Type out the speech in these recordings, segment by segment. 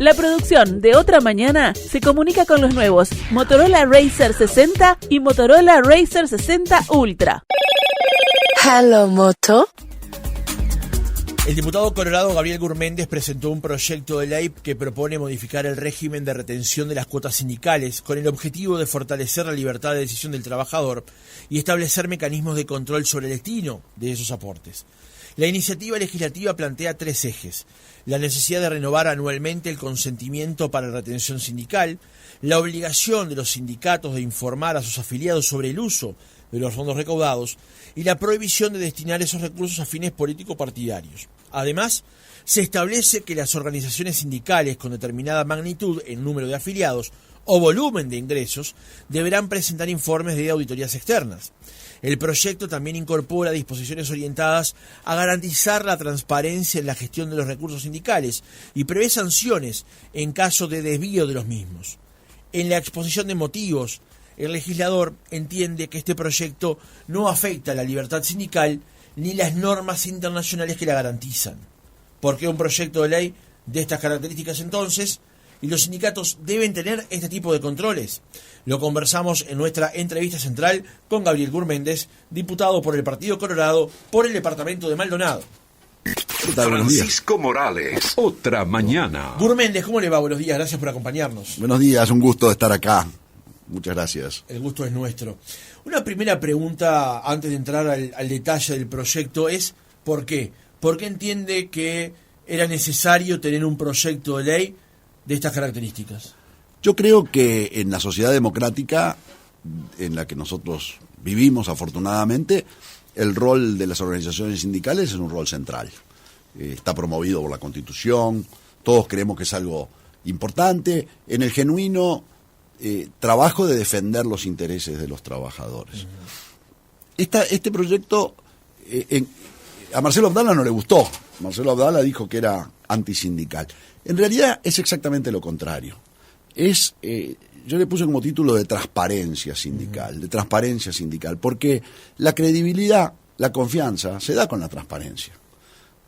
La producción de Otra Mañana se comunica con los nuevos Motorola Razr 60 y Motorola Razr 60 Ultra. Hello, Moto. El diputado colorado Gabriel Gurméndez presentó un proyecto de ley que propone modificar el régimen de retención de las cuotas sindicales con el objetivo de fortalecer la libertad de decisión del trabajador y establecer mecanismos de control sobre el destino de esos aportes. La iniciativa legislativa plantea 3 ejes: la necesidad de renovar anualmente el consentimiento para la retención sindical, la obligación de los sindicatos de informar a sus afiliados sobre el uso de los fondos recaudados y la prohibición de destinar esos recursos a fines político-partidarios. Además, se establece que las organizaciones sindicales con determinada magnitud en número de afiliados o volumen de ingresos deberán presentar informes de auditorías externas. El proyecto también incorpora disposiciones orientadas a garantizar la transparencia en la gestión de los recursos sindicales y prevé sanciones en caso de desvío de los mismos. En la exposición de motivos, el legislador entiende que este proyecto no afecta a la libertad sindical ni las normas internacionales que la garantizan. ¿Por qué un proyecto de ley de estas características entonces? ¿Y los sindicatos deben tener este tipo de controles? Lo conversamos en nuestra entrevista central con Gabriel Gurméndez, diputado por el Partido Colorado por el departamento de Maldonado. Francisco Morales, Otra Mañana. Gurméndez, ¿cómo le va? Buenos días, gracias por acompañarnos. Buenos días, un gusto de estar acá. Muchas gracias. El gusto es nuestro. Una primera pregunta antes de entrar al detalle del proyecto es ¿por qué? ¿Por qué entiende que era necesario tener un proyecto de ley de estas características? Yo creo que en la sociedad democrática en la que nosotros vivimos, afortunadamente, el rol de las organizaciones sindicales es un rol central. Está promovido por la Constitución, todos creemos que es algo importante, en el genuino trabajo de defender los intereses de los trabajadores. Este proyecto a Marcelo Abdala no le gustó. Marcelo Abdala dijo que era antisindical. En realidad es exactamente lo contrario. Yo le puse como título de transparencia sindical, porque la credibilidad, la confianza se da con la transparencia.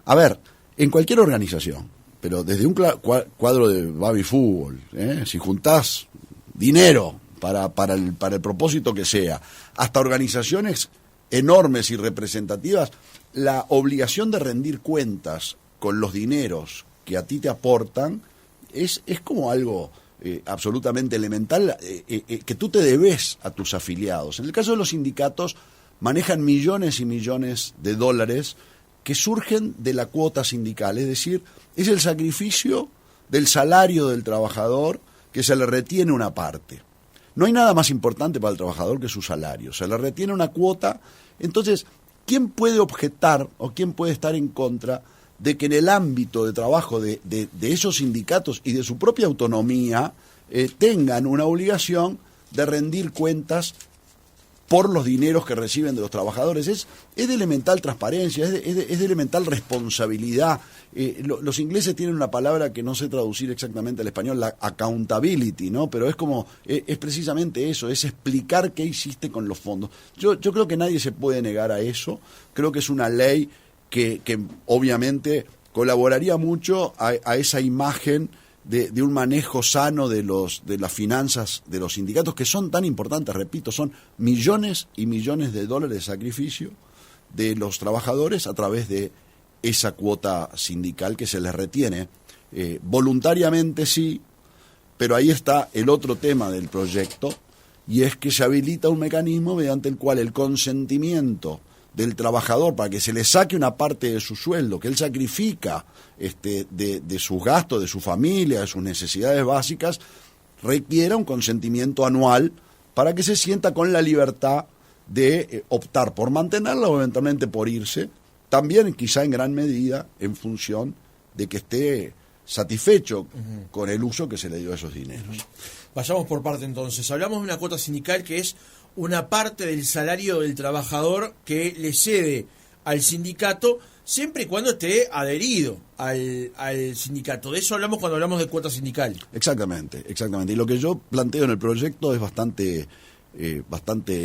A ver, en cualquier organización, pero desde un cuadro de baby fútbol, si juntás dinero para el propósito que sea, hasta organizaciones enormes y representativas, la obligación de rendir cuentas con los dineros que a ti te aportan es como algo absolutamente elemental que tú te debes a tus afiliados. En el caso de los sindicatos, manejan millones y millones de dólares que surgen de la cuota sindical, es decir, es el sacrificio del salario del trabajador que se le retiene una parte. No hay nada más importante para el trabajador que su salario, se le retiene una cuota. Entonces, ¿quién puede objetar o quién puede estar en contra de que en el ámbito de trabajo de esos sindicatos y de su propia autonomía tengan una obligación de rendir cuentas por los dineros que reciben de los trabajadores? Es de elemental transparencia, es de elemental responsabilidad. Los ingleses tienen una palabra que no sé traducir exactamente al español, la accountability, ¿no? Pero es precisamente eso, es explicar qué hiciste con los fondos. Yo creo que nadie se puede negar a eso. Creo que es una ley que obviamente colaboraría mucho a esa imagen de un manejo sano de las finanzas de los sindicatos, que son tan importantes, repito, son millones y millones de dólares de sacrificio de los trabajadores a través de esa cuota sindical que se les retiene. Voluntariamente sí, pero ahí está el otro tema del proyecto, y es que se habilita un mecanismo mediante el cual el consentimiento del trabajador para que se le saque una parte de su sueldo, que él sacrifica de sus gastos, de su familia, de sus necesidades básicas, requiera un consentimiento anual para que se sienta con la libertad de optar por mantenerla o eventualmente por irse, también quizá en gran medida en función de que esté satisfecho con el uso que se le dio a esos dineros. Vayamos por parte entonces. Hablamos de una cuota sindical que es una parte del salario del trabajador que le cede al sindicato siempre y cuando esté adherido al sindicato. De eso hablamos cuando hablamos de cuota sindical. Exactamente. Y lo que yo planteo en el proyecto es bastante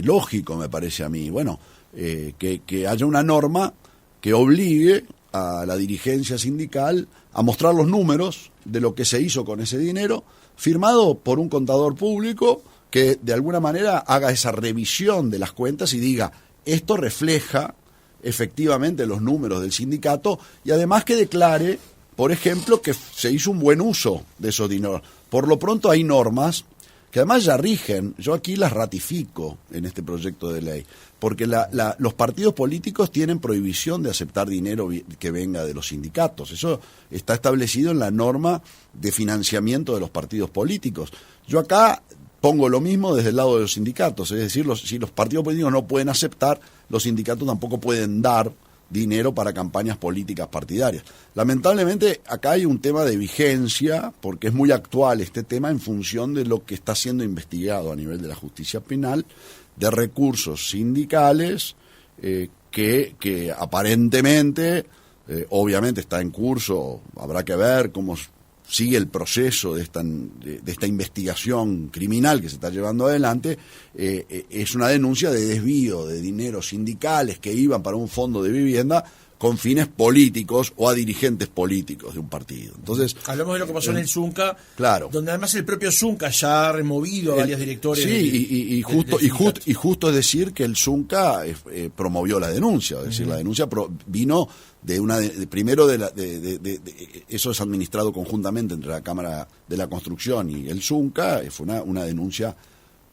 lógico, me parece a mí. Bueno, que haya una norma que obligue a la dirigencia sindical a mostrar los números de lo que se hizo con ese dinero, firmado por un contador público que de alguna manera haga esa revisión de las cuentas y diga, esto refleja efectivamente los números del sindicato, y además que declare, por ejemplo, que se hizo un buen uso de esos dineros. Por lo pronto hay normas que además ya rigen, yo aquí las ratifico en este proyecto de ley, porque los partidos políticos tienen prohibición de aceptar dinero que venga de los sindicatos. Eso está establecido en la norma de financiamiento de los partidos políticos. Yo acá pongo lo mismo desde el lado de los sindicatos, es decir, si los partidos políticos no pueden aceptar, los sindicatos tampoco pueden dar dinero para campañas políticas partidarias. Lamentablemente acá hay un tema de vigencia, porque es muy actual este tema en función de lo que está siendo investigado a nivel de la justicia penal, de recursos sindicales que aparentemente, obviamente está en curso, habrá que ver cómo sigue el proceso de esta investigación criminal que se está llevando adelante. Es una denuncia de desvío de dineros sindicales que iban para un fondo de vivienda con fines políticos o a dirigentes políticos de un partido. Entonces, hablamos de lo que pasó en el Zunca, claro, donde además el propio Zunca ya ha removido a varios directores. Sí, y justo es decir que el Zunca promovió la denuncia, es decir, la denuncia vino de primero eso es administrado conjuntamente entre la Cámara de la Construcción y el Zunca, fue una denuncia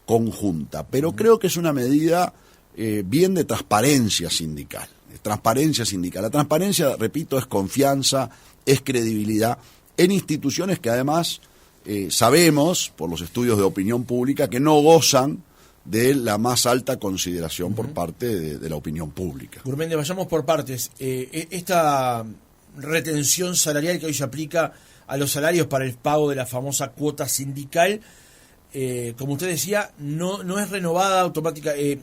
conjunta, pero creo que es una medida bien de transparencia sindical. La transparencia, repito, es confianza, es credibilidad en instituciones que además sabemos, por los estudios de opinión pública, que no gozan de la más alta consideración por parte de la opinión pública. Gurméndez, vayamos por partes. Esta retención salarial que hoy se aplica a los salarios para el pago de la famosa cuota sindical, como usted decía, no es renovada automáticamente,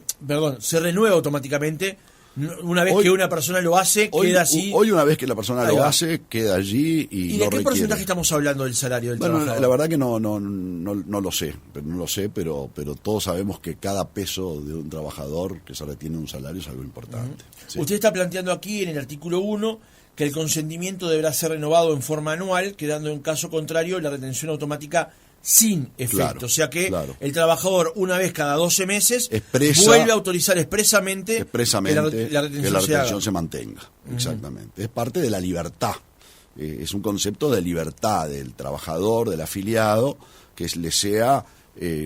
se renueva automáticamente. Una vez que una persona lo hace, queda así. Hoy una vez que la persona lo hace, queda allí y ¿Y de qué porcentaje estamos hablando del salario del trabajador? La verdad que no lo sé, pero todos sabemos que cada peso de un trabajador que se retiene un salario es algo importante. Sí. Usted está planteando aquí en el artículo 1 que el consentimiento deberá ser renovado en forma anual, quedando en caso contrario la retención automática sin efecto. Claro, o sea que el trabajador una vez cada 12 meses vuelve a autorizar expresamente que la retención se mantenga. Exactamente. Es parte de la libertad. Es un concepto de libertad del trabajador, del afiliado, que le sea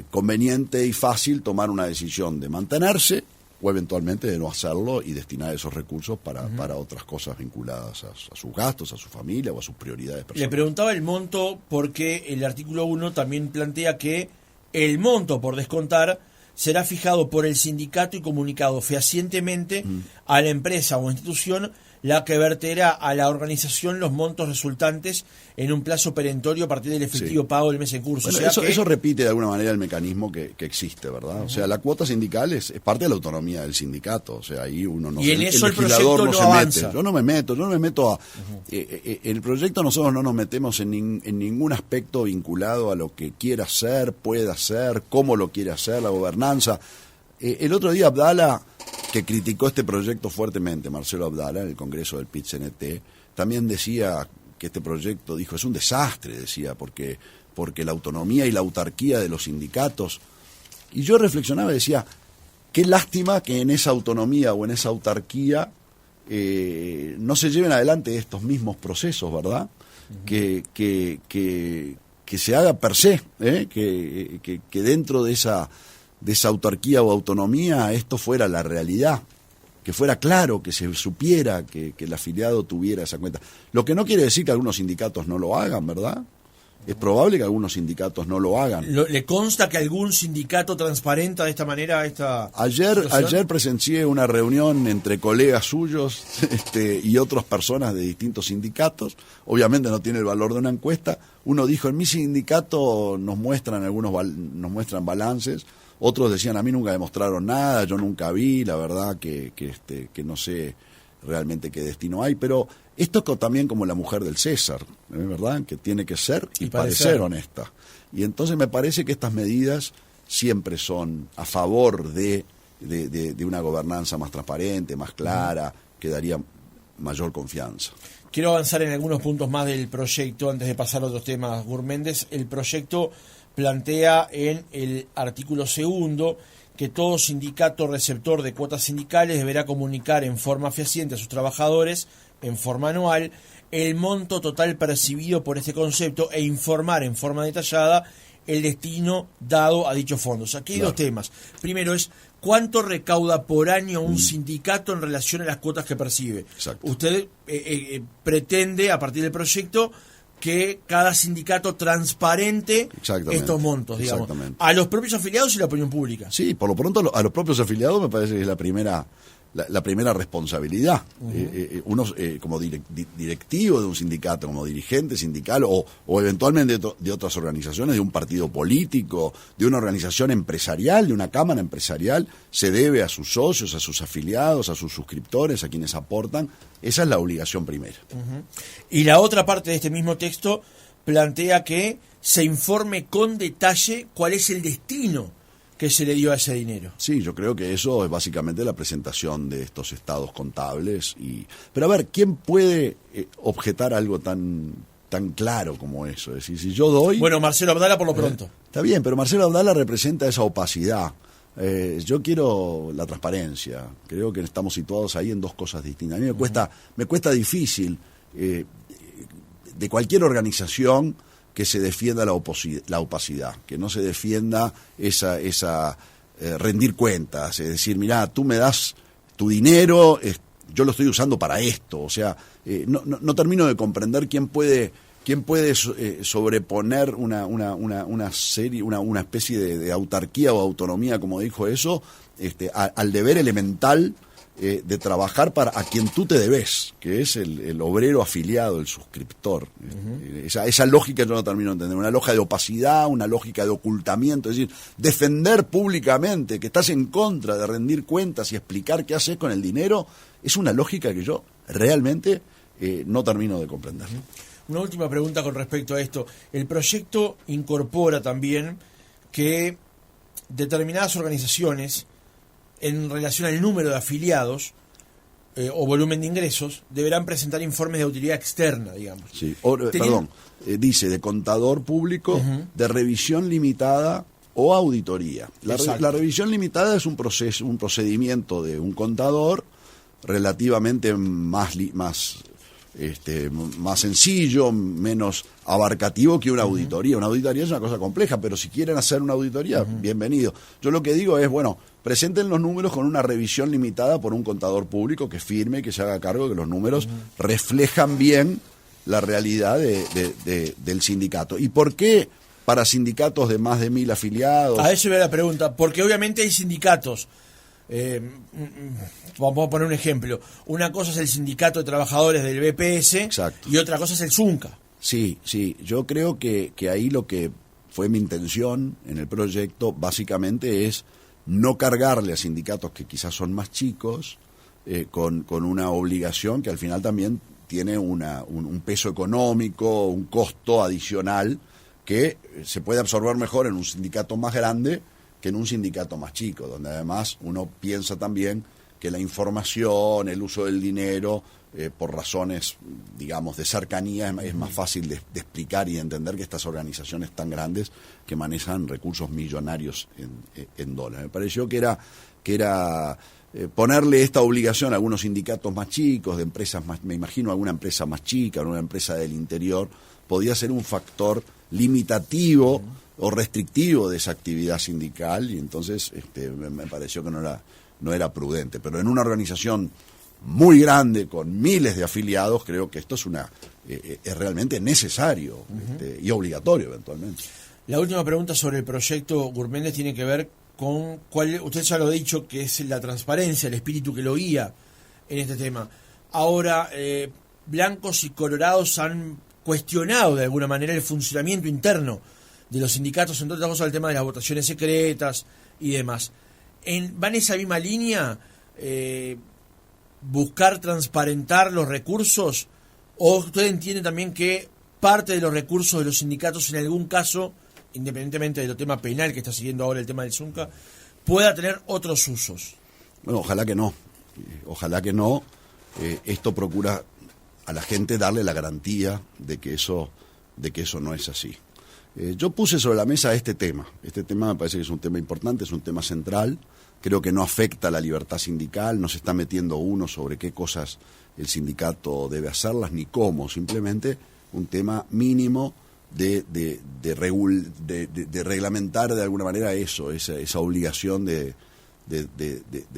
conveniente y fácil tomar una decisión de mantenerse o eventualmente de no hacerlo y destinar esos recursos para otras cosas vinculadas a sus gastos, a su familia o a sus prioridades personales. Le preguntaba el monto porque el artículo 1 también plantea que el monto por descontar será fijado por el sindicato y comunicado fehacientemente a la empresa o institución, la que verterá a la organización los montos resultantes en un plazo perentorio a partir del efectivo pago del mes en curso. Bueno, eso repite de alguna manera el mecanismo que existe, ¿verdad? O sea, la cuota sindical es parte de la autonomía del sindicato. O sea, ahí uno no y en eso el legislador proyecto no avanza. Mete. Yo no me meto a... el proyecto nosotros no nos metemos en ningún aspecto vinculado a lo que quiera hacer, pueda hacer, cómo lo quiere hacer, la gobernanza. El otro día Abdala, que criticó este proyecto fuertemente, Marcelo Abdala, en el Congreso del PIT-CNT, también decía que este proyecto, dijo, es un desastre, decía, porque la autonomía y la autarquía de los sindicatos. Y yo reflexionaba y decía, qué lástima que en esa autonomía o en esa autarquía no se lleven adelante estos mismos procesos, ¿verdad? Que se haga per se, que dentro de esa autarquía o autonomía esto fuera la realidad, que fuera claro, que se supiera que el afiliado tuviera esa cuenta. Lo que no quiere decir que algunos sindicatos no lo hagan, ¿verdad? Es probable que algunos sindicatos no lo hagan. ¿Le consta que algún sindicato transparenta de esta manera esta situación? Ayer presencié una reunión entre colegas suyos y otras personas de distintos sindicatos. Obviamente no tiene el valor de una encuesta. Uno dijo, en mi sindicato nos muestran balances. Otros decían, a mí nunca me mostraron nada, yo nunca vi, la verdad que no sé realmente qué destino hay, pero esto también como la mujer del César, ¿verdad? Que tiene que ser y parecer honesta. Y entonces me parece que estas medidas siempre son a favor de una gobernanza más transparente, más clara, que daría mayor confianza. Quiero avanzar en algunos puntos más del proyecto antes de pasar a otros temas, Gurméndez. El proyecto plantea en el artículo 2 que todo sindicato receptor de cuotas sindicales deberá comunicar en forma fehaciente a sus trabajadores, en forma anual, el monto total percibido por este concepto e informar en forma detallada el destino dado a dichos fondos. Aquí hay dos temas. Primero es cuánto recauda por año un sindicato en relación a las cuotas que percibe. Exacto. Usted pretende, a partir del proyecto, que cada sindicato transparente estos montos, digamos, a los propios afiliados y la opinión pública. Sí, por lo pronto a los propios afiliados me parece que es la primera responsabilidad. Uno como directivo de un sindicato, como dirigente sindical o eventualmente de otras organizaciones, de un partido político, de una organización empresarial, de una cámara empresarial, se debe a sus socios, a sus afiliados, a sus suscriptores, a quienes aportan. Esa es la obligación primera. Y la otra parte de este mismo texto plantea que se informe con detalle cuál es el destino que se le dio a ese dinero. Sí, yo creo que eso es básicamente la presentación de estos estados contables. Pero a ver, ¿quién puede objetar algo tan claro como eso? Es decir, si yo doy... Bueno, Marcelo Abdala por lo pronto. Está bien, pero Marcelo Abdala representa esa opacidad. Yo quiero la transparencia. Creo que estamos situados ahí en dos cosas distintas. A mí me cuesta difícil de cualquier organización que se defienda la opacidad, que no se defienda esa rendir cuentas, es decir, mirá, tú me das tu dinero, yo lo estoy usando para esto, o sea, no termino de comprender quién puede sobreponer una especie de autarquía o autonomía, como dijo eso, al deber elemental de trabajar para a quien tú te debes, que es el obrero afiliado, el suscriptor. Esa lógica yo no termino de entender, una lógica de opacidad, una lógica de ocultamiento, es decir, defender públicamente que estás en contra de rendir cuentas y explicar qué haces con el dinero, es una lógica que yo realmente no termino de comprender. Una última pregunta con respecto a esto. El proyecto incorpora también que determinadas organizaciones, en relación al número de afiliados o volumen de ingresos, deberán presentar informes de utilidad externa, digamos. Sí. Dice de contador público, de revisión limitada o auditoría. La revisión limitada es un procedimiento de un contador relativamente más sencillo, menos abarcativo que una auditoría. Una auditoría es una cosa compleja, pero si quieren hacer una auditoría, bienvenido. Yo lo que digo es, presenten los números con una revisión limitada por un contador público que firme, que se haga cargo de que los números reflejan bien la realidad del sindicato. ¿Y por qué para sindicatos de más de 1.000 afiliados? A eso iba la pregunta, porque obviamente hay sindicatos. Vamos a poner un ejemplo. Una cosa es el sindicato de trabajadores del BPS. Exacto. Y otra cosa es el ZUNCA. Sí, yo creo que ahí lo que fue mi intención en el proyecto básicamente es no cargarle a sindicatos que quizás son más chicos con una obligación que al final también tiene un peso económico, un costo adicional que se puede absorber mejor en un sindicato más grande que en un sindicato más chico, donde además uno piensa también que la información, el uso del dinero, por razones, digamos, de cercanía, es más fácil de explicar y de entender que estas organizaciones tan grandes que manejan recursos millonarios en dólares. Me pareció que era ponerle esta obligación a algunos sindicatos más chicos, de empresas más, me imagino alguna empresa más chica, alguna empresa del interior, podía ser un factor limitativo o restrictivo de esa actividad sindical, y entonces me pareció que no era prudente. Pero en una organización muy grande, con miles de afiliados, creo que esto es realmente necesario y obligatorio eventualmente. La última pregunta sobre el proyecto Gurméndez tiene que ver con usted ya lo ha dicho, que es la transparencia, el espíritu que lo guía en este tema. Ahora, blancos y colorados han cuestionado de alguna manera el funcionamiento interno de los sindicatos, entre otras cosas el tema de las votaciones secretas y demás. ¿Va en esa misma línea buscar transparentar los recursos? ¿O usted entiende también que parte de los recursos de los sindicatos, en algún caso, independientemente del tema penal que está siguiendo ahora el tema del ZUNCA, pueda tener otros usos? Bueno, ojalá que no. esto procura a la gente darle la garantía de que eso no es así. Yo puse sobre la mesa este tema me parece que es un tema importante, es un tema central, creo que no afecta a la libertad sindical, no se está metiendo uno sobre qué cosas el sindicato debe hacerlas ni cómo, simplemente un tema mínimo de reglamentar de alguna manera eso, esa obligación de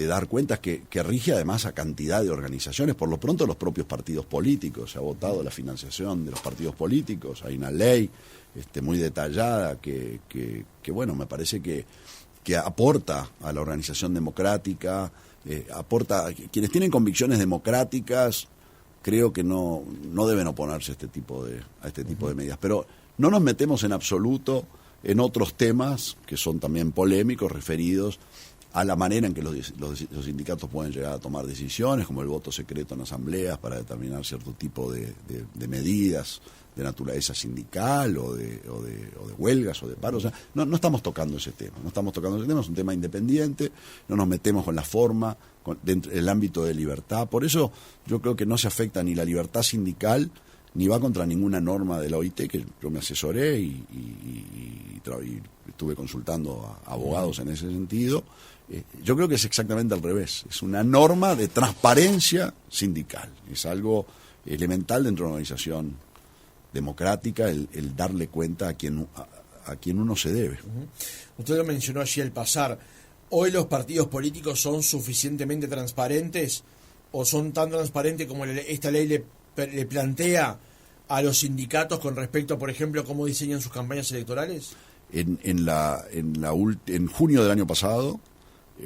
dar cuentas que rige además a cantidad de organizaciones, por lo pronto los propios partidos políticos, se ha votado la financiación de los partidos políticos, hay una ley muy detallada que bueno, me parece que aporta a la organización democrática, aporta, quienes tienen convicciones democráticas, creo que no deben oponerse a este tipo de medidas, pero no nos metemos en absoluto en otros temas que son también polémicos, referidos a la manera en que los sindicatos pueden llegar a tomar decisiones, como el voto secreto en asambleas para determinar cierto tipo de medidas de naturaleza sindical o de huelgas o de paros. O sea, no estamos tocando ese tema, es un tema independiente, no nos metemos con la forma, dentro del ámbito de libertad. Por eso yo creo que no se afecta ni la libertad sindical, ni va contra ninguna norma de la OIT, que yo me asesoré y estuve consultando a abogados en ese sentido. Yo creo que es exactamente al revés, es una norma de transparencia sindical, es algo elemental dentro de una organización democrática el darle cuenta a quien uno se debe. Usted lo mencionó allí al pasar, ¿hoy los partidos políticos son suficientemente transparentes o son tan transparentes como esta ley le plantea a los sindicatos con respecto, por ejemplo, a cómo diseñan sus campañas electorales? En junio del año pasado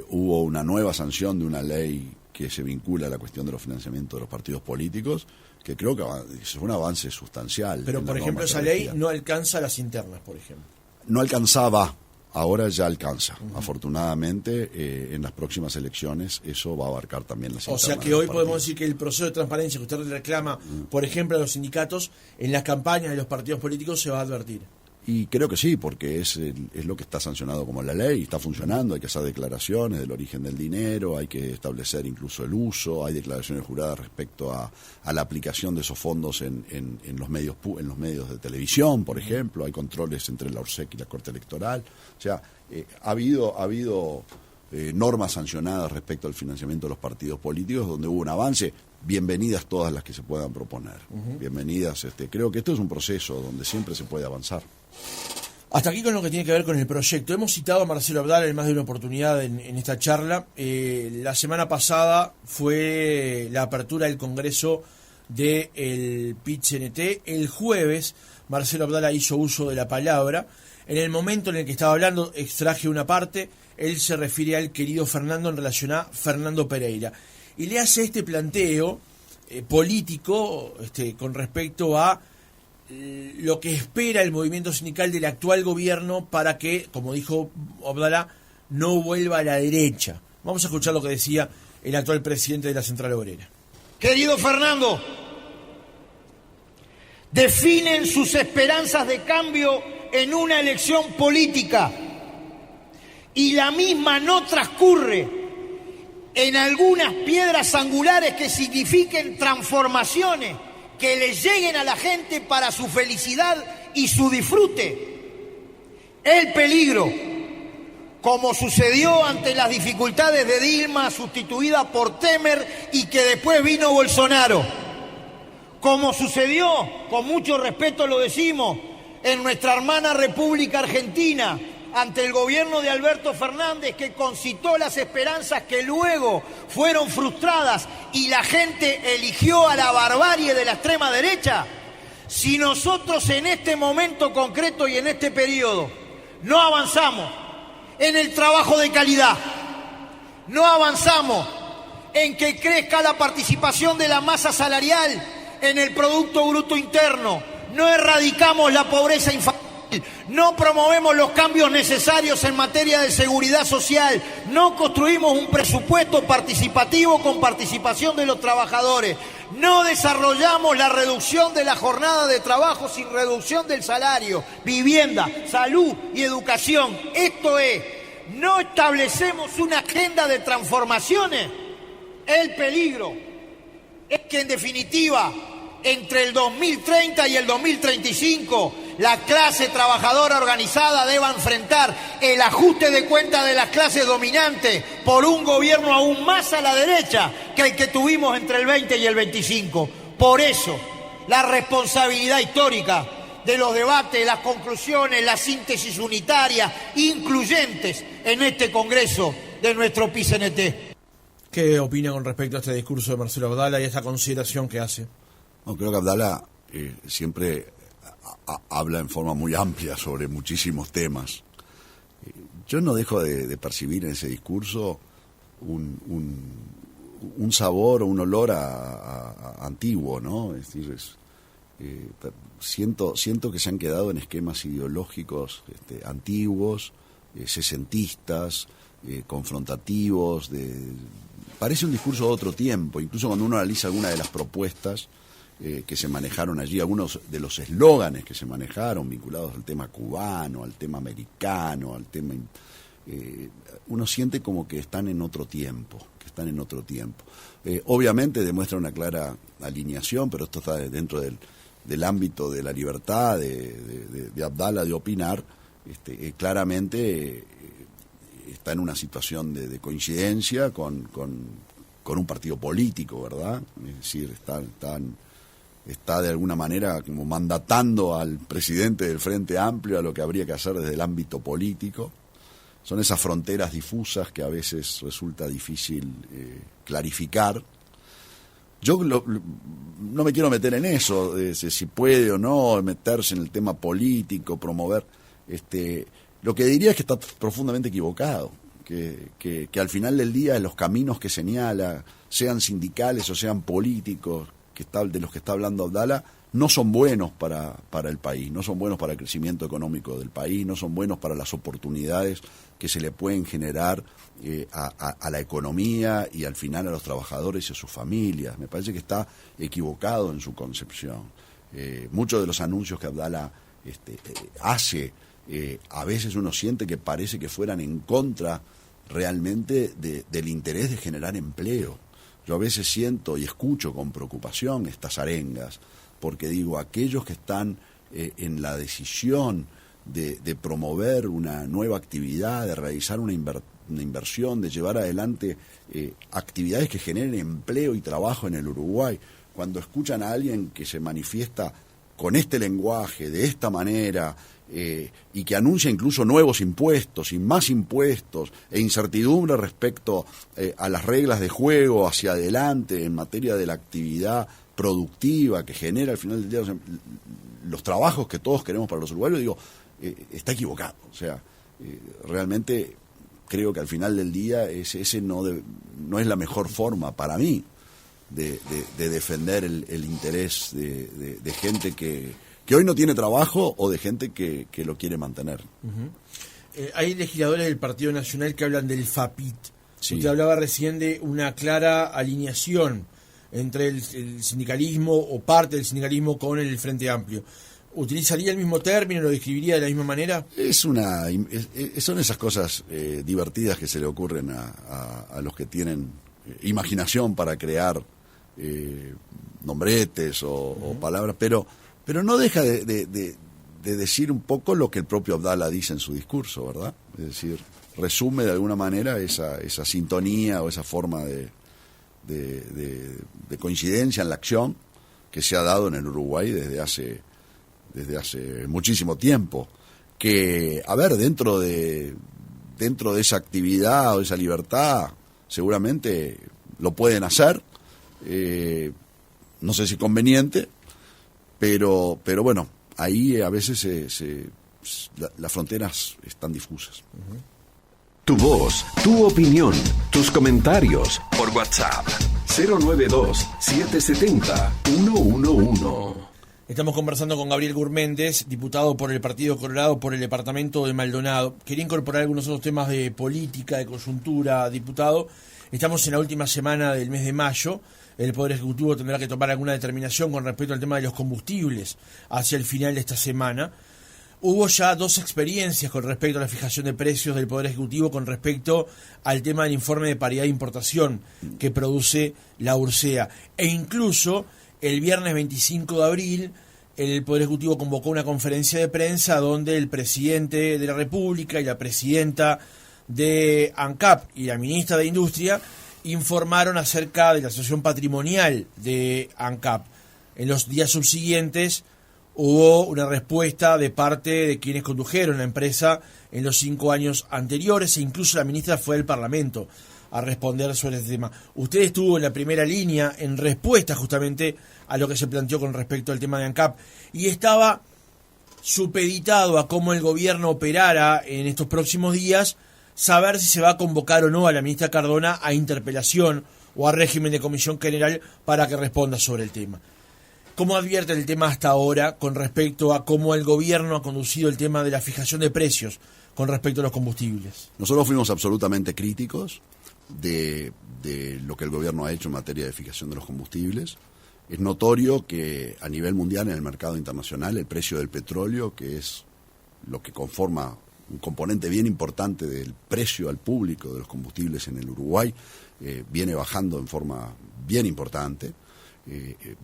hubo una nueva sanción de una ley que se vincula a la cuestión de los financiamientos de los partidos políticos, que creo que es un avance sustancial. Pero, por ejemplo, esa ley no alcanza las internas, por ejemplo. No alcanzaba, ahora ya alcanza. Afortunadamente, en las próximas elecciones eso va a abarcar también las internas. O sea que hoy podemos decir que el proceso de transparencia que usted reclama, por ejemplo, a los sindicatos, en las campañas de los partidos políticos se va a advertir. Y creo que sí, porque es lo que está sancionado como la ley, está funcionando, hay que hacer declaraciones del origen del dinero, hay que establecer incluso el uso, hay declaraciones juradas respecto a la aplicación de esos fondos en los medios de televisión, por ejemplo, hay controles entre la ORSEC y la Corte Electoral, o sea, ha habido normas sancionadas respecto al financiamiento de los partidos políticos donde hubo un avance. Bienvenidas todas las que se puedan proponer, bienvenidas, creo que esto es un proceso donde siempre se puede avanzar. Hasta aquí con lo que tiene que ver con el proyecto. Hemos citado a Marcelo Abdala en más de una oportunidad en esta charla. La semana pasada fue la apertura del Congreso del PIT-CNT. El jueves Marcelo Abdala hizo uso de la palabra. En el momento en el que estaba hablando, extraje una parte, él se refiere al querido Fernando en relación a Fernando Pereira. Y le hace este planteo político con respecto a lo que espera el movimiento sindical del actual gobierno para que, como dijo Abdala, no vuelva a la derecha. Vamos a escuchar lo que decía el actual presidente de la Central Obrera. Querido Fernando, definen sus esperanzas de cambio en una elección política y la misma no transcurre en algunas piedras angulares que signifiquen transformaciones que le lleguen a la gente para su felicidad y su disfrute. El peligro, como sucedió ante las dificultades de Dilma, sustituida por Temer, y que después vino Bolsonaro. Como sucedió, con mucho respeto lo decimos, en nuestra hermana República Argentina, ante el gobierno de Alberto Fernández, que concitó las esperanzas que luego fueron frustradas y la gente eligió a la barbarie de la extrema derecha. Si nosotros en este momento concreto y en este periodo no avanzamos en el trabajo de calidad, no avanzamos en que crezca la participación de la masa salarial en el Producto Bruto Interno, no erradicamos la pobreza infantil, no promovemos los cambios necesarios en materia de seguridad social, no construimos un presupuesto participativo con participación de los trabajadores, no desarrollamos la reducción de la jornada de trabajo sin reducción del salario, vivienda, salud y educación. Esto es, no establecemos una agenda de transformaciones. El peligro es que en definitiva, entre el 2030 y el 2035, la clase trabajadora organizada deba enfrentar el ajuste de cuentas de las clases dominantes por un gobierno aún más a la derecha que el que tuvimos entre el 20 y el 25. Por eso, la responsabilidad histórica de los debates, las conclusiones, las síntesis unitarias, incluyentes en este Congreso de nuestro PICNT. ¿Qué opina con respecto a este discurso de Marcelo Abdala y a esta consideración que hace? No, creo que Abdala siempre habla en forma muy amplia sobre muchísimos temas. Yo no dejo de percibir en ese discurso un sabor o un olor a antiguo, ¿no? Es decir, siento que se han quedado en esquemas ideológicos antiguos, sesentistas, confrontativos. Parece un discurso de otro tiempo, incluso cuando uno analiza algunas de las propuestas que se manejaron allí, algunos de los eslóganes que se manejaron vinculados al tema cubano, al tema americano, al tema... uno siente como que están en otro tiempo, obviamente demuestra una clara alineación, pero esto está dentro del ámbito de la libertad de Abdala de opinar. Claramente está en una situación de coincidencia con un partido político, ¿verdad? Es decir, está de alguna manera como mandatando al presidente del Frente Amplio a lo que habría que hacer desde el ámbito político. Son esas fronteras difusas que a veces resulta difícil clarificar. Yo no me quiero meter en eso, de si puede o no meterse en el tema político, promover. Lo que diría es que está profundamente equivocado, que al final del día los caminos que señala, sean sindicales o sean políticos, de los que está hablando Abdala, no son buenos para el país, no son buenos para el crecimiento económico del país, no son buenos para las oportunidades que se le pueden generar a la economía y al final a los trabajadores y a sus familias. Me parece que está equivocado en su concepción. Muchos de los anuncios que Abdala hace, a veces uno siente que parece que fueran en contra realmente del interés de generar empleo. Yo a veces siento y escucho con preocupación estas arengas, porque digo, aquellos que están en la decisión de promover una nueva actividad, de realizar una inversión, de llevar adelante actividades que generen empleo y trabajo en el Uruguay, cuando escuchan a alguien que se manifiesta con este lenguaje, de esta manera, y que anuncia incluso nuevos impuestos y más impuestos e incertidumbre respecto a las reglas de juego hacia adelante en materia de la actividad productiva que genera al final del día los trabajos que todos queremos para los uruguayos, digo, está equivocado. O sea, realmente creo que al final del día ese no es la mejor forma para mí de defender el interés de gente que hoy no tiene trabajo o de gente que lo quiere mantener. Uh-huh. Hay legisladores del Partido Nacional que hablan del FAPIT. Sí. Usted hablaba recién de una clara alineación entre el sindicalismo o parte del sindicalismo con el Frente Amplio. ¿Utilizaría el mismo término, lo describiría de la misma manera? Son esas cosas divertidas que se le ocurren a los que tienen imaginación para crear nombretes o palabras, pero no deja de decir un poco lo que el propio Abdala dice en su discurso, ¿verdad? Es decir, resume de alguna manera esa sintonía o esa forma de coincidencia en la acción que se ha dado en el Uruguay desde hace muchísimo tiempo, que, a ver, dentro de esa actividad o esa libertad seguramente lo pueden hacer, no sé si conveniente, pero bueno, ahí a veces las fronteras están difusas. Uh-huh. Tu voz, tu opinión, tus comentarios por WhatsApp 092-770-111. Estamos conversando con Gabriel Gurméndez, diputado por el Partido Colorado por el departamento de Maldonado. Quería incorporar algunos otros temas de política, de coyuntura, diputado. Estamos en la última semana del mes de mayo. El Poder Ejecutivo tendrá que tomar alguna determinación con respecto al tema de los combustibles hacia el final de esta semana. Hubo ya 2 experiencias con respecto a la fijación de precios del Poder Ejecutivo con respecto al tema del informe de paridad de importación que produce la URSEA. E incluso el viernes 25 de abril el Poder Ejecutivo convocó una conferencia de prensa donde el presidente de la República y la presidenta de ANCAP y la ministra de Industria informaron acerca de la situación patrimonial de ANCAP. En los días subsiguientes hubo una respuesta de parte de quienes condujeron la empresa en los 5 años anteriores, e incluso la ministra fue al Parlamento a responder sobre este tema. Usted estuvo en la primera línea en respuesta justamente a lo que se planteó con respecto al tema de ANCAP y estaba supeditado a cómo el gobierno operara en estos próximos días, saber si se va a convocar o no a la ministra Cardona a interpelación o a régimen de comisión general para que responda sobre el tema. ¿Cómo advierte el tema hasta ahora con respecto a cómo el gobierno ha conducido el tema de la fijación de precios con respecto a los combustibles? Nosotros fuimos absolutamente críticos de lo que el gobierno ha hecho en materia de fijación de los combustibles. Es notorio que a nivel mundial, en el mercado internacional, el precio del petróleo, que es lo que conforma un componente bien importante del precio al público de los combustibles en el Uruguay, viene bajando en forma bien importante.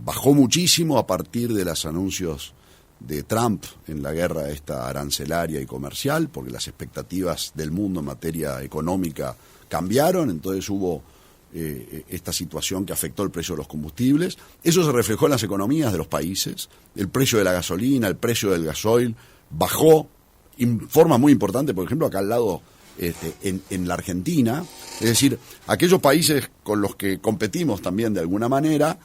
Bajó muchísimo a partir de los anuncios de Trump en la guerra esta arancelaria y comercial, porque las expectativas del mundo en materia económica cambiaron, entonces hubo esta situación que afectó el precio de los combustibles. Eso se reflejó en las economías de los países. El precio de la gasolina, el precio del gasoil bajó en forma muy importante, por ejemplo, acá al lado en la Argentina. Es decir, aquellos países con los que competimos también de alguna manera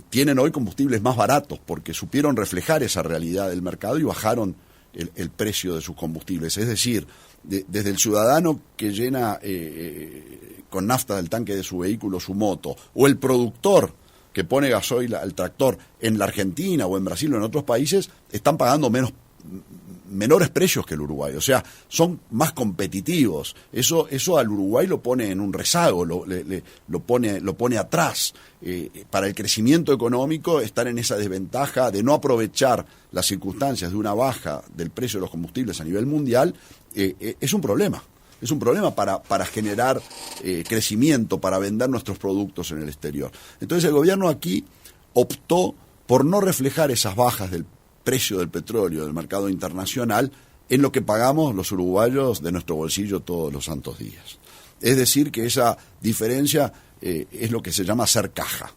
tienen hoy combustibles más baratos porque supieron reflejar esa realidad del mercado y bajaron el precio de sus combustibles. Es decir, desde el ciudadano que llena con nafta del tanque de su vehículo su moto, o el productor que pone gasoil al tractor en la Argentina o en Brasil o en otros países, están pagando menores precios que el Uruguay, o sea, son más competitivos. Eso al Uruguay lo pone en un rezago, lo pone atrás. Para el crecimiento económico, estar en esa desventaja de no aprovechar las circunstancias de una baja del precio de los combustibles a nivel mundial, es un problema. Es un problema para generar crecimiento, para vender nuestros productos en el exterior. Entonces el gobierno aquí optó por no reflejar esas bajas del precio del petróleo del mercado internacional en lo que pagamos los uruguayos de nuestro bolsillo todos los santos días. Es decir, que esa diferencia es lo que se llama hacer caja.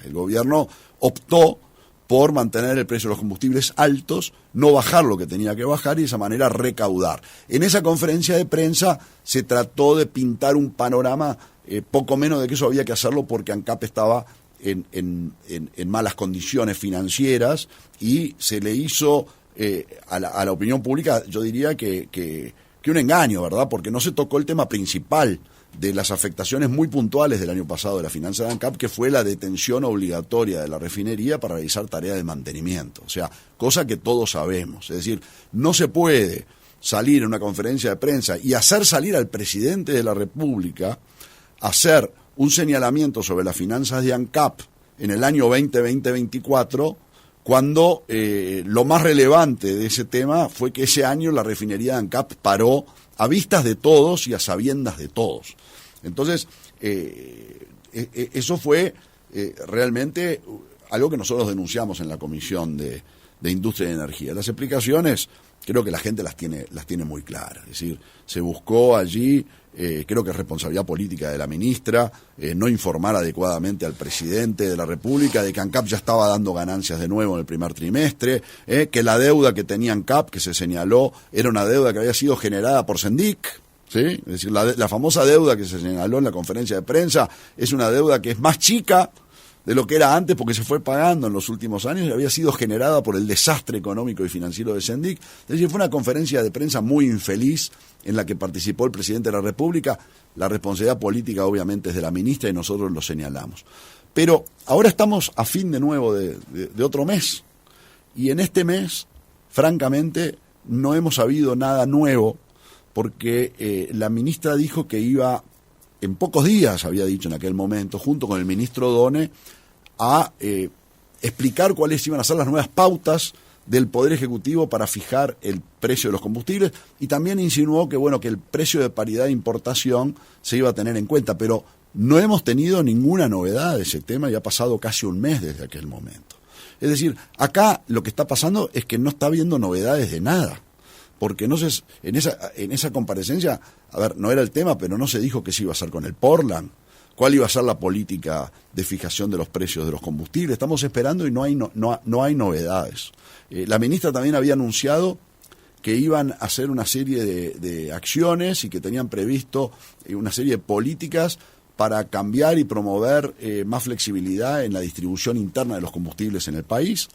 El gobierno optó por mantener el precio de los combustibles altos, no bajar lo que tenía que bajar y de esa manera recaudar. En esa conferencia de prensa se trató de pintar un panorama poco menos de que eso había que hacerlo porque ANCAP estaba en malas condiciones financieras y se le hizo a la opinión pública, yo diría que un engaño, ¿verdad? Porque no se tocó el tema principal de las afectaciones muy puntuales del año pasado de la finanza de ANCAP, que fue la detención obligatoria de la refinería para realizar tareas de mantenimiento. O sea, cosa que todos sabemos. Es decir, no se puede salir en una conferencia de prensa y hacer salir al presidente de la República a hacer un señalamiento sobre las finanzas de ANCAP en el año 2020-2024, cuando lo más relevante de ese tema fue que ese año la refinería de ANCAP paró a vistas de todos y a sabiendas de todos. Entonces, eso fue realmente algo que nosotros denunciamos en la Comisión de Industria y Energía. Las explicaciones creo que la gente las tiene muy claras. Es decir, se buscó allí, creo que es responsabilidad política de la ministra, no informar adecuadamente al presidente de la República de que ANCAP ya estaba dando ganancias de nuevo en el primer trimestre, que la deuda que tenía ANCAP, que se señaló, era una deuda que había sido generada por Sendic, ¿sí? Es decir, la famosa deuda que se señaló en la conferencia de prensa es una deuda que es más chica de lo que era antes porque se fue pagando en los últimos años y había sido generada por el desastre económico y financiero de Sendic. Es decir, fue una conferencia de prensa muy infeliz en la que participó el presidente de la República. La responsabilidad política obviamente es de la ministra y nosotros lo señalamos. Pero ahora estamos a fin de nuevo de otro mes y en este mes, francamente, no hemos sabido nada nuevo porque la ministra dijo que iba, en pocos días había dicho en aquel momento, junto con el ministro Done, a explicar cuáles iban a ser las nuevas pautas del Poder Ejecutivo para fijar el precio de los combustibles, y también insinuó que, bueno, que el precio de paridad de importación se iba a tener en cuenta, pero no hemos tenido ninguna novedad de ese tema y ha pasado casi un mes desde aquel momento. Es decir, acá lo que está pasando es que no está habiendo novedades de nada, porque no se, en esa comparecencia, a ver, no era el tema, pero no se dijo qué se iba a hacer con el Portland, cuál iba a ser la política de fijación de los precios de los combustibles. Estamos esperando y no hay novedades. La ministra también había anunciado que iban a hacer una serie de acciones y que tenían previsto una serie de políticas para cambiar y promover más flexibilidad en la distribución interna de los combustibles en el país.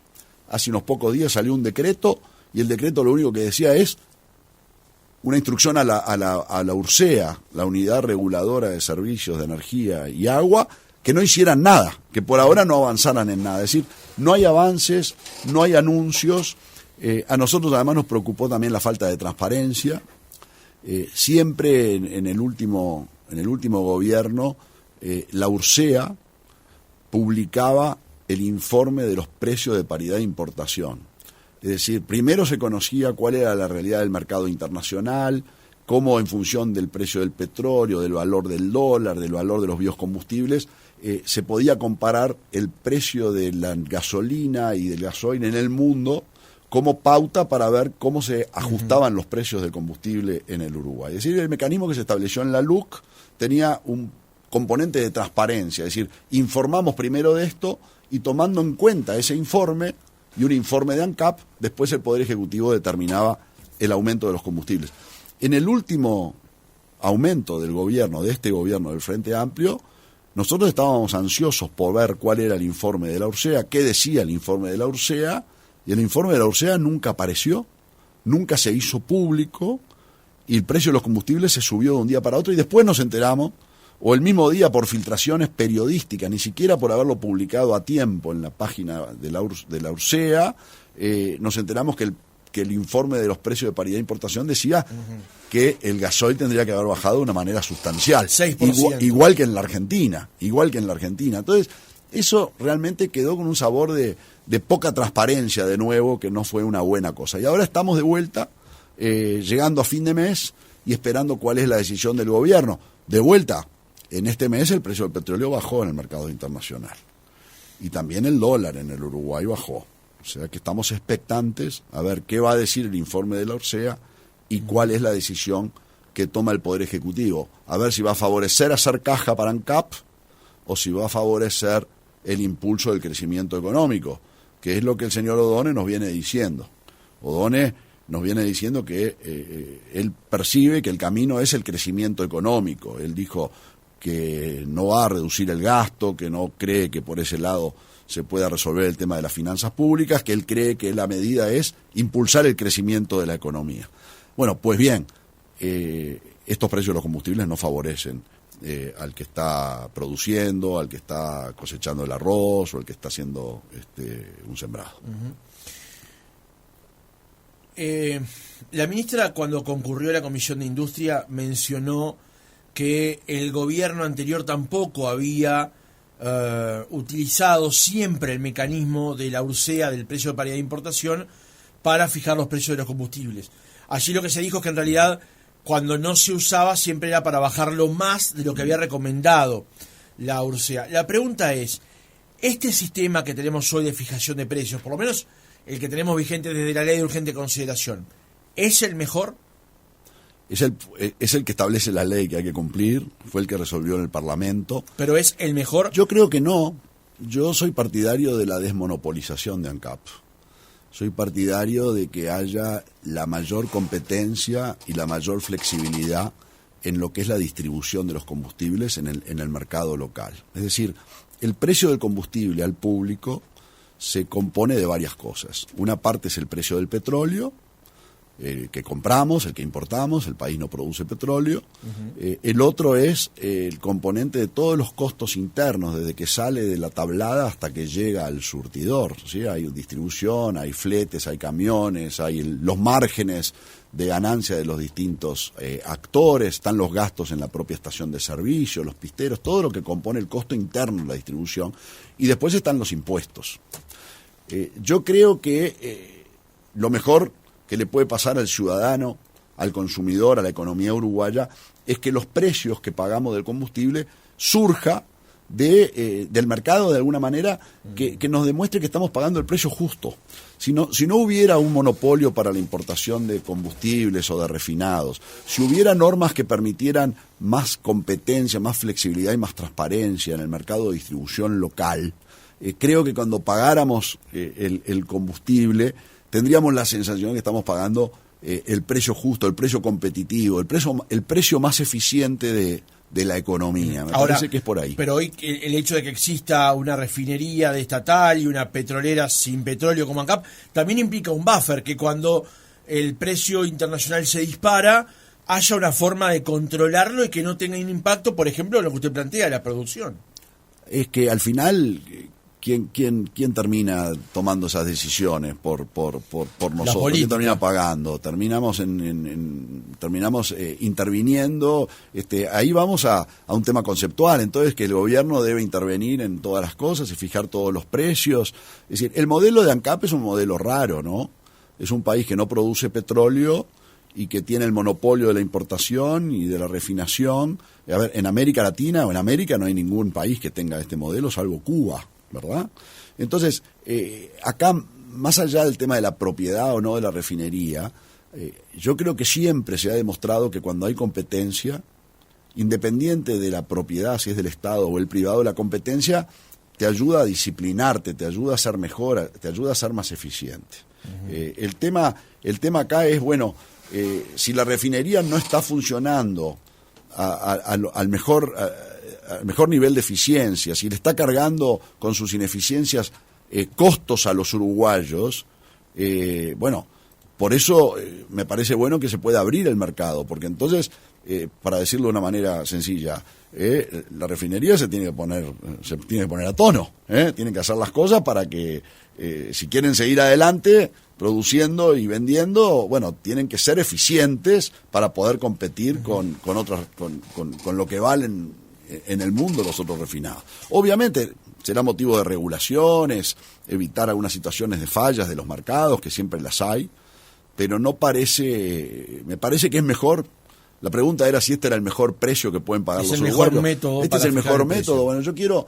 Hace unos pocos días salió un decreto, y el decreto lo único que decía es una instrucción a la URSEA, la Unidad Reguladora de Servicios de Energía y Agua, que no hicieran nada, que por ahora no avanzaran en nada. Es decir, no hay avances, no hay anuncios. A nosotros además nos preocupó también la falta de transparencia. Siempre en el último gobierno, la URSEA publicaba el informe de los precios de paridad de importación. Es decir, primero se conocía cuál era la realidad del mercado internacional, cómo en función del precio del petróleo, del valor del dólar, del valor de los biocombustibles, se podía comparar el precio de la gasolina y del gasoil en el mundo como pauta para ver cómo se ajustaban los precios del combustible en el Uruguay. Es decir, el mecanismo que se estableció en la LUC tenía un componente de transparencia, es decir, informamos primero de esto y tomando en cuenta ese informe y un informe de ANCAP, después el Poder Ejecutivo determinaba el aumento de los combustibles. En el último aumento del gobierno, de este gobierno del Frente Amplio, nosotros estábamos ansiosos por ver cuál era el informe de la URSEA, qué decía el informe de la URSEA, y el informe de la URSEA nunca apareció, nunca se hizo público, y el precio de los combustibles se subió de un día para otro, y después nos enteramos, o el mismo día por filtraciones periodísticas, ni siquiera por haberlo publicado a tiempo en la página de la URSEA, nos enteramos que el informe de los precios de paridad de importación decía que el gasoil tendría que haber bajado de una manera sustancial, 6%. igual que en la Argentina. Entonces, eso realmente quedó con un sabor de poca transparencia de nuevo, que no fue una buena cosa. Y ahora estamos de vuelta, llegando a fin de mes y esperando cuál es la decisión del gobierno. De vuelta, en este mes el precio del petróleo bajó en el mercado internacional. Y también el dólar en el Uruguay bajó. O sea que estamos expectantes a ver qué va a decir el informe de la URSEA y cuál es la decisión que toma el Poder Ejecutivo. A ver si va a favorecer hacer caja para ANCAP o si va a favorecer el impulso del crecimiento económico, que es lo que el señor O'Donnell nos viene diciendo. O'Donnell nos viene diciendo que él percibe que el camino es el crecimiento económico. Él dijo que no va a reducir el gasto, que no cree que por ese lado se pueda resolver el tema de las finanzas públicas, que él cree que la medida es impulsar el crecimiento de la economía. Bueno, pues bien, estos precios de los combustibles no favorecen al que está produciendo, al que está cosechando el arroz o al que está haciendo un sembrado. La ministra, cuando concurrió a la Comisión de Industria, mencionó que el gobierno anterior tampoco había utilizado siempre el mecanismo de la URSEA, del precio de paridad de importación, para fijar los precios de los combustibles. Allí lo que se dijo es que en realidad cuando no se usaba siempre era para bajarlo más de lo que había recomendado la URSEA. La pregunta es, ¿este sistema que tenemos hoy de fijación de precios, por lo menos el que tenemos vigente desde la ley de urgente consideración, es el mejor? Es el que establece la ley que hay que cumplir, fue el que resolvió en el Parlamento. ¿Pero es el mejor? Yo creo que no. Yo soy partidario de la desmonopolización de ANCAP. Soy partidario de que haya la mayor competencia y la mayor flexibilidad en lo que es la distribución de los combustibles en el mercado local. Es decir, el precio del combustible al público se compone de varias cosas. Una parte es el precio del petróleo, el que compramos, el que importamos, el país no produce petróleo. El otro es el componente de todos los costos internos, desde que sale de la tablada hasta que llega al surtidor, ¿sí? Hay distribución, hay fletes, hay camiones, hay los márgenes de ganancia de los distintos actores, están los gastos en la propia estación de servicio, los pisteros, todo lo que compone el costo interno de la distribución, y después están los impuestos. Yo creo que lo mejor que le puede pasar al ciudadano, al consumidor, a la economía uruguaya, es que los precios que pagamos del combustible surja del mercado de alguna manera que nos demuestre que estamos pagando el precio justo. Si no hubiera un monopolio para la importación de combustibles o de refinados, si hubiera normas que permitieran más competencia, más flexibilidad y más transparencia en el mercado de distribución local, creo que cuando pagáramos el combustible tendríamos la sensación de que estamos pagando el precio justo, el precio competitivo, el precio más eficiente de la economía. Me parece que es por ahí. Pero hoy el hecho de que exista una refinería de estatal y una petrolera sin petróleo como ANCAP también implica un buffer, que cuando el precio internacional se dispara haya una forma de controlarlo y que no tenga un impacto, por ejemplo, en lo que usted plantea, la producción. Es que al final, ¿quién termina tomando esas decisiones por nosotros? ¿Quién termina pagando? Terminamos interviniendo. Ahí vamos a un tema conceptual, entonces que el gobierno debe intervenir en todas las cosas y fijar todos los precios. Es decir, el modelo de ANCAP es un modelo raro, ¿no? Es un país que no produce petróleo y que tiene el monopolio de la importación y de la refinación. A ver, en América Latina o en América no hay ningún país que tenga este modelo, salvo Cuba, ¿verdad? Entonces, acá, más allá del tema de la propiedad o no de la refinería, yo creo que siempre se ha demostrado que cuando hay competencia, independiente de la propiedad, si es del Estado o el privado, la competencia te ayuda a disciplinarte, te ayuda a ser mejor, te ayuda a ser más eficiente. Uh-huh. El tema acá es, bueno, si la refinería no está funcionando al mejor nivel de eficiencia, si le está cargando con sus ineficiencias costos a los uruguayos, bueno, por eso me parece bueno que se pueda abrir el mercado, porque entonces, para decirlo de una manera sencilla, la refinería se tiene que poner a tono, tienen que hacer las cosas para que, si quieren seguir adelante produciendo y vendiendo, bueno, tienen que ser eficientes para poder competir con lo que valen en el mundo los otros refinados. Obviamente será motivo de regulaciones, evitar algunas situaciones de fallas de los mercados, que siempre las hay, pero me parece que es mejor. La pregunta era si este era el mejor precio que pueden pagar los uruguayos. Este es el mejor método. Bueno, yo quiero,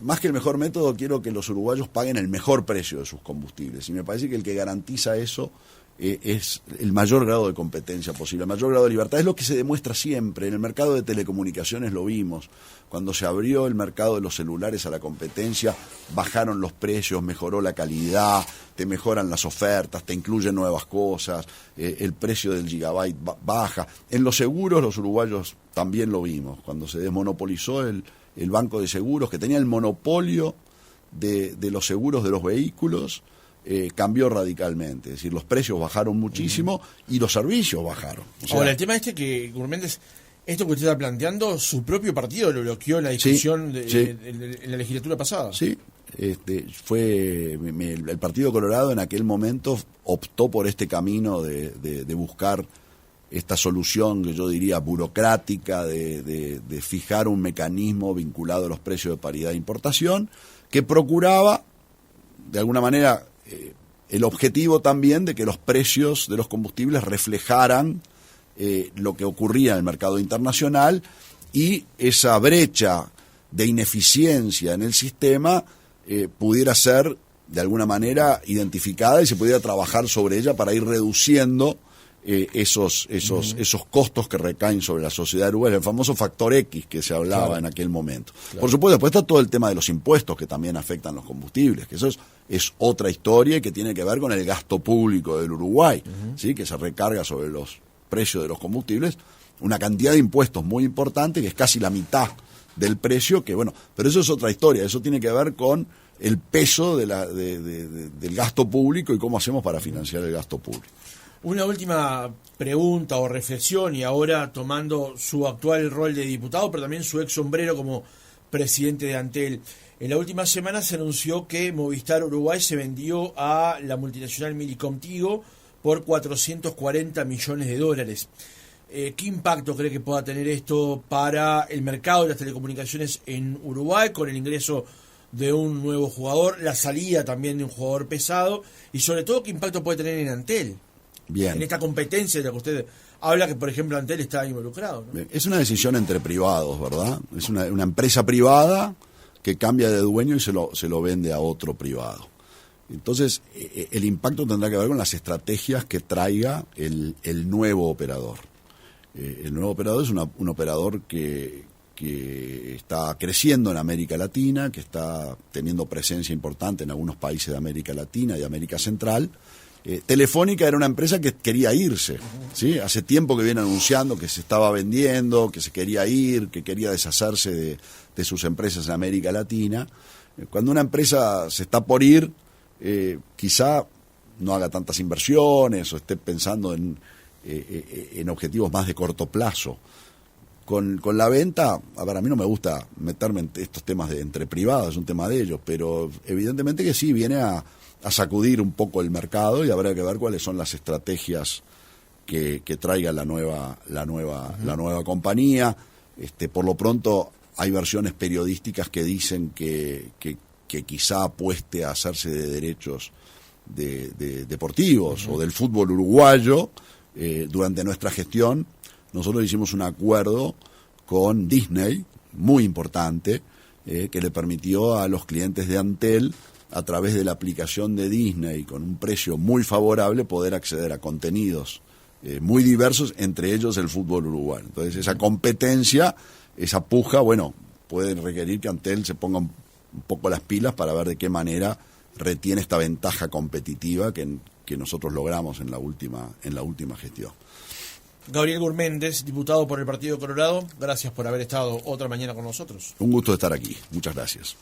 más que el mejor método, quiero que los uruguayos paguen el mejor precio de sus combustibles. Y me parece que el que garantiza eso es el mayor grado de competencia posible, el mayor grado de libertad. Es lo que se demuestra siempre. En el mercado de telecomunicaciones lo vimos. Cuando se abrió el mercado de los celulares a la competencia, bajaron los precios, mejoró la calidad, te mejoran las ofertas, te incluyen nuevas cosas, el precio del gigabyte baja. En los seguros los uruguayos también lo vimos. Cuando se desmonopolizó el banco de seguros, que tenía el monopolio de los seguros de los vehículos, cambió radicalmente. Es decir, los precios bajaron muchísimo y los servicios bajaron. O sea, ahora, el tema que Gurméndez, esto que usted está planteando, su propio partido lo bloqueó en la discusión en la legislatura pasada. Sí, el Partido Colorado en aquel momento optó por este camino de buscar esta solución que yo diría burocrática de fijar un mecanismo vinculado a los precios de paridad de importación, que procuraba, de alguna manera, el objetivo también de que los precios de los combustibles reflejaran lo que ocurría en el mercado internacional, y esa brecha de ineficiencia en el sistema pudiera ser de alguna manera identificada y se pudiera trabajar sobre ella para ir reduciendo esos costos que recaen sobre la sociedad uruguaya, el famoso factor X que se hablaba en aquel momento. Claro. Por supuesto, después está todo el tema de los impuestos que también afectan los combustibles, que eso es otra historia y que tiene que ver con el gasto público del Uruguay, ¿sí? Que se recarga sobre los precios de los combustibles una cantidad de impuestos muy importante, que es casi la mitad del precio, que bueno, pero eso es otra historia, eso tiene que ver con el peso del gasto público y cómo hacemos para financiar el gasto público. Una última pregunta o reflexión, y ahora tomando su actual rol de diputado, pero también su ex sombrero como presidente de Antel. En la última semana se anunció que Movistar Uruguay se vendió a la multinacional Millicom Tigo por $440 millones. ¿Qué impacto cree que pueda tener esto para el mercado de las telecomunicaciones en Uruguay, con el ingreso de un nuevo jugador, la salida también de un jugador pesado y sobre todo qué impacto puede tener en Antel. Bien. En esta competencia de la que usted habla, que por ejemplo Antel está involucrado, ¿no? Bien. Es una decisión entre privados, ¿verdad? Es una empresa privada que cambia de dueño y se lo vende a otro privado. Entonces, el impacto tendrá que ver con las estrategias que traiga el nuevo operador. El nuevo operador es un operador que está creciendo en América Latina, que está teniendo presencia importante en algunos países de América Latina y de América Central. Telefónica era una empresa que quería irse, ¿sí? Hace tiempo que viene anunciando que se estaba vendiendo, que se quería ir, que quería deshacerse de sus empresas en América Latina. Cuando una empresa se está por ir, quizá no haga tantas inversiones o esté pensando en objetivos más de corto plazo. Con la venta, a ver, a mí no me gusta meterme en estos temas entre privados, es un tema de ellos, pero evidentemente que sí, viene a sacudir un poco el mercado y habrá que ver cuáles son las estrategias que traiga la nueva compañía. Por lo pronto hay versiones periodísticas que dicen que quizá apueste a hacerse de derechos deportivos o del fútbol uruguayo. Durante nuestra gestión nosotros hicimos un acuerdo con Disney muy importante que le permitió a los clientes de Antel, a través de la aplicación de Disney con un precio muy favorable, poder acceder a contenidos muy diversos, entre ellos el fútbol uruguayo. Entonces esa competencia, esa puja, bueno, puede requerir que Antel se ponga un poco las pilas para ver de qué manera retiene esta ventaja competitiva que nosotros logramos en la última gestión. Gabriel Gurméndez, diputado por el Partido Colorado, gracias por haber estado otra mañana con nosotros. Un gusto estar aquí, muchas gracias.